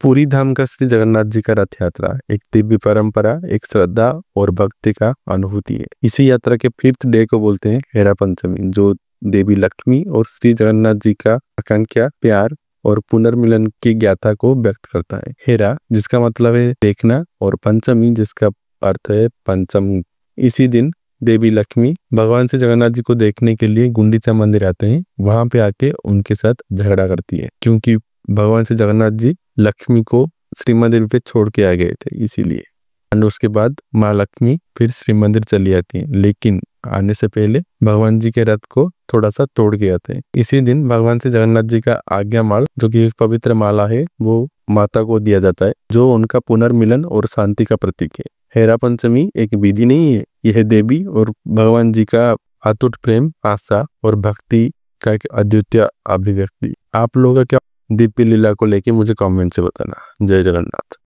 पुरी धाम का श्री जगन्नाथ जी का रथ यात्रा एक दिव्य परंपरा, एक श्रद्धा और भक्ति का अनुभूति है। इसी यात्रा के 5th डे को बोलते हैं हेरा पंचमी, जो देवी लक्ष्मी और श्री जगन्नाथ जी का आकांक्षा, प्यार और पुनर्मिलन की गाथा को व्यक्त करता है। हेरा जिसका मतलब है देखना और पंचमी जिसका अर्थ है पंचमी। इसी दिन देवी लक्ष्मी भगवान श्री जगन्नाथ जी को देखने के लिए गुंडीचा मंदिर आते हैं। वहां पे आके उनके साथ झगड़ा करती है, क्योंकि भगवान श्री जगन्नाथ जी लक्ष्मी को श्री मंदिर पे छोड़ के आ गए थे, इसीलिए। और उसके बाद माँ लक्ष्मी फिर श्री मंदिर चली आती है, लेकिन आने से पहले भगवान जी के रथ को थोड़ा सा तोड़ के आते हैं। इसी दिन भगवान श्री जगन्नाथ जी का आज्ञा माल, जो कि एक पवित्र माला है, वो माता को दिया जाता है, जो उनका पुनर्मिलन और शांति का प्रतीक है। हेरा पंचमी एक विधि नहीं है, यह देवी और भगवान जी का अटूट प्रेम, आस्था और भक्ति का एक अद्वितीय अभिव्यक्ति। आप लोगों का क्या दिव्य लीला को लेके मुझे कमेंट से बताना। जय जगन्नाथ।